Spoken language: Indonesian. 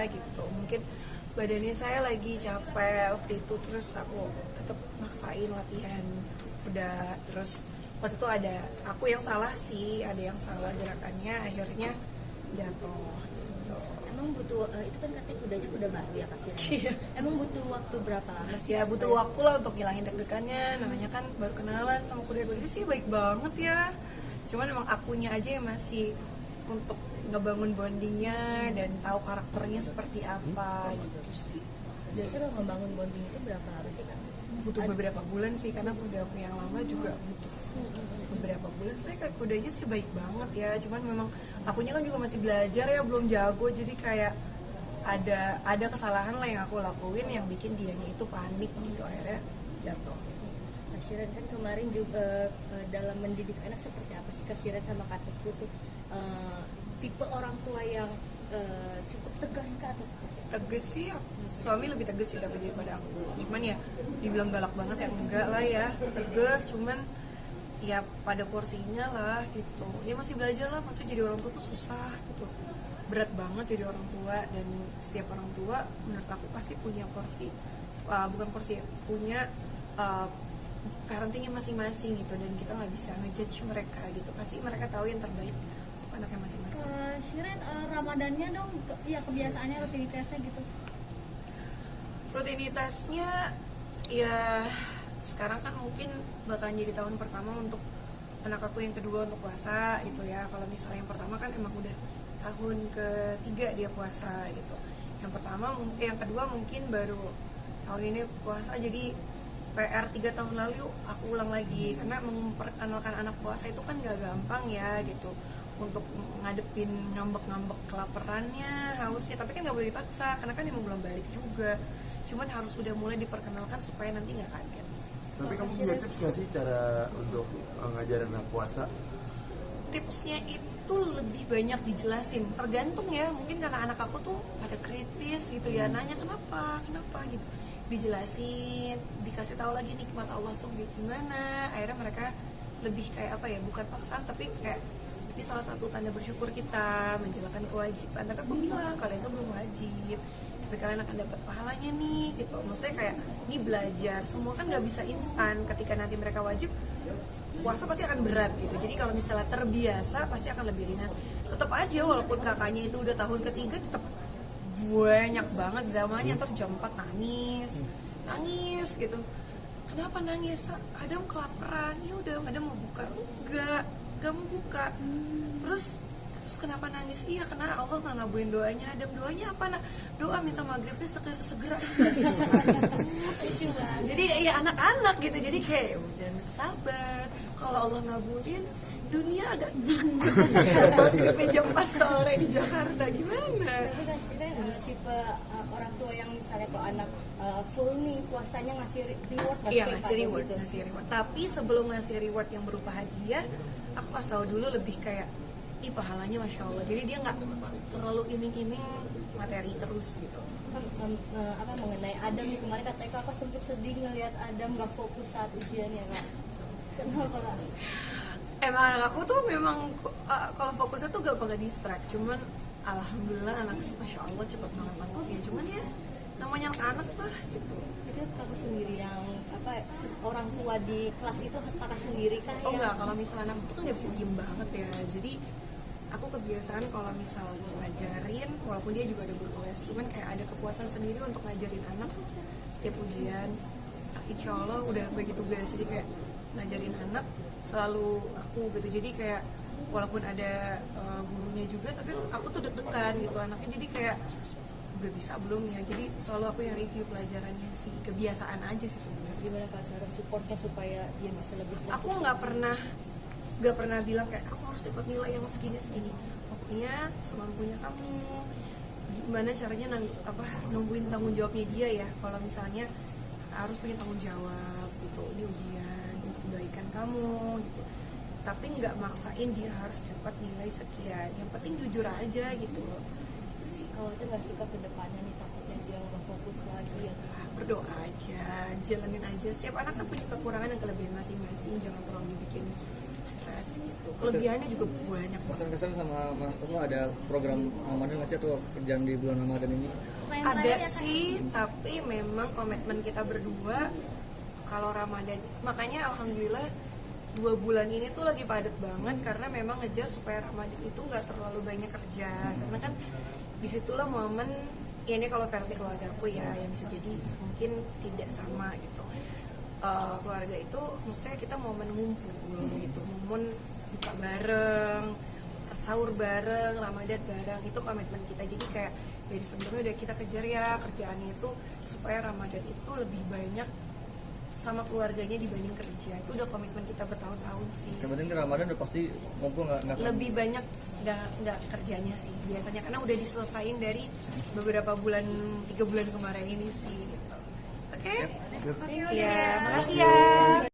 aja gitu. Mungkin badannya saya lagi capek waktu itu, terus aku tetap maksain latihan udah. Terus waktu itu ada aku yang salah sih, ada yang salah gerakannya, akhirnya jatuh gitu. Emang butuh itu kan katanya udah baru ya kasih. Iya. Emang butuh waktu berapa lama sih? Ya butuh waktu lah untuk ngilangin deg-degannya, namanya kan baru kenalan sama kuda-kuda sih baik banget ya. Cuman emang akunya aja yang masih untuk ngebangun bondingnya dan tahu karakternya seperti apa gitu sih. Biasanya lo ngebangun bonding itu berapa lama sih kan? Butuh beberapa bulan sih, karena kuda aku yang lama juga butuh beberapa bulan. Sebenarnya kudanya sih baik banget ya, cuman memang akunya kan juga masih belajar ya, belum jago, jadi kayak ada kesalahan lah yang aku lakuin yang bikin dianya itu panik gitu, akhirnya jatuh. Kak Shiren kan kemarin juga dalam mendidik anak seperti apa sih Kak Shiren sama Kak Teguh tuh tipe orang tua yang cukup tegas kah atau seperti apa? Tegas sih, suami lebih tegas sih tapi daripada aku. Cuman ya dibilang galak banget ya enggak lah ya, tegas, cuman ya pada porsinya lah gitu. Ya masih belajar lah, maksudnya jadi orang tua tuh susah gitu, berat banget jadi orang tua. Dan setiap orang tua menurut aku pasti punya porsi, bukan porsi ya, punya parentingnya masing-masing gitu. Dan kita nggak bisa ngejudge mereka gitu, pasti mereka tahu yang terbaik untuk anaknya masing-masing. Shiren, Ramadannya dong, ya kebiasaannya, rutinitasnya gitu. Rutinitasnya ya sekarang kan mungkin bakalan jadi tahun pertama untuk anak aku yang kedua untuk puasa gitu ya. Kalau misalnya yang pertama kan emang udah tahun ketiga dia puasa gitu. Yang kedua mungkin baru tahun ini puasa, jadi PR 3 tahun lalu aku ulang lagi, karena memperkenalkan anak puasa itu kan gak gampang ya gitu, untuk ngadepin ngambek-ngambek kelaparannya, hausnya. Tapi kan gak boleh dipaksa, karena kan emang belum balik juga. Cuman harus udah mulai diperkenalkan supaya nanti gak kaget. Tapi kamu punya tips gak sih cara untuk ngajarin anak puasa? Tipsnya itu lebih banyak dijelasin, tergantung ya. Mungkin karena anak aku tuh pada kritis gitu ya, nanya kenapa gitu, dijelasin, dikasih tahu lagi nikmat Allah tuh gimana. Akhirnya mereka lebih kayak apa ya, bukan paksaan tapi kayak ini salah satu tanda bersyukur kita menjalankan kewajiban. Tapi aku bilang kalian tuh belum wajib, tapi kalian akan dapat pahalanya nih gitu. Maksudnya kayak ini belajar, semua kan nggak bisa instan. Ketika nanti mereka wajib, puasa pasti akan berat gitu. Jadi kalau misalnya terbiasa pasti akan lebih ringan. Tetap aja walaupun kakaknya itu udah tahun ketiga, tetap banyak banget dramanya. Ntar jam 4 nangis gitu. Kenapa nangis? Adam kelaparan. Ya udah, Adam mau buka. Gak mau buka. Terus kenapa nangis? Iya, karena Allah nggak ngabulin doanya Adam. Doanya apa nak? Doa minta maghribnya segera. Jadi ya anak-anak gitu. Jadi kayak udah sabar. Kalau Allah ngabulin, dunia agak maghribnya jam 4 sore di Jakarta, gimana? Tapi Kak Shiren tipe orang tua yang misalnya kok anak full nih puasanya ngasih reward nggak? Iya, ngasih reward. Tapi sebelum ngasih reward yang berupa hadiah, aku kasih tahu dulu lebih kayak pahalanya Masya Allah. Jadi dia nggak terlalu iming-iming materi terus gitu. Mengenai Adam nih, kemarin katanya kakak sempet sedih ngelihat Adam nggak fokus saat ujiannya Kak. Kenapa Kak? Emang anak aku tuh memang kalau fokusnya tuh gak bakal distract. Cuman alhamdulillah anaknya Masya Allah cepet banget nangkepnya. Cuman ya namanya anak lah gitu. Itu kakak sendiri yang orang tua di kelas itu kakak sendiri kah? Oh enggak, kalau misalnya anak itu kan gak bisa diem banget ya. Jadi aku kebiasaan kalau misalnya ngajarin, walaupun dia juga ada guru les, cuman kayak ada kepuasan sendiri untuk ngajarin anak setiap ujian. Insya Allah udah bagi tugas, jadi kayak ngajarin anak selalu aku gitu. Jadi kayak walaupun ada gurunya juga, tapi aku tuh deg-degan gitu anaknya. Jadi kayak udah bisa belum ya, jadi selalu aku yang review pelajarannya sih. Kebiasaan aja sih sebenarnya. Gimana Kak cara supportnya supaya dia bisa lebih fokus? Aku nggak pernah bilang kayak kamu harus dapat nilai yang segini. Pokoknya semampunya kamu. Gimana caranya nungguin tanggung jawabnya dia ya. Kalau misalnya harus punya tanggung jawab gitu, ini ujian untuk kebaikan kamu gitu. Tapi nggak maksain dia harus dapat nilai sekian. Yang penting jujur aja gitu. Itu sih. Kalau itu nggak sih ke depannya nih takutnya dia nggak fokus lagi ya? Berdoa aja, jalanin aja. Setiap anak kan punya kekurangan dan kelebihan masing-masing. Jangan terlalu dibikin stres gitu. Kelebihannya juga banyak. Kesan-kesan sama Mas Toko ada program Ramadan nggak sih atau kerjaan di bulan Ramadan ini? Ada sih, tapi memang komitmen kita berdua kalau Ramadan, makanya alhamdulillah 2 bulan ini tuh lagi padat banget karena memang ngejar supaya Ramadan itu nggak terlalu banyak kerja, karena kan disitulah momen ya, ini kalau versi keluarga aku ya yang bisa jadi mungkin tidak sama gitu. Keluarga itu maksudnya kita momen ngumpul gitu, momen buka bareng, sahur bareng, Ramadan bareng, itu komitmen kita. Jadi kayak dari sebelumnya udah kita kejar ya kerjaannya itu supaya Ramadan itu lebih banyak sama keluarganya dibanding kerja. Itu udah komitmen kita bertahun-tahun sih. Yang penting Ramadan udah pasti ngumpul nggak? Lebih banyak nggak kerjanya sih biasanya, karena udah diselesain dari beberapa bulan, 3 bulan kemarin ini sih gitu. Oke? Oke, Ya, makasih ya.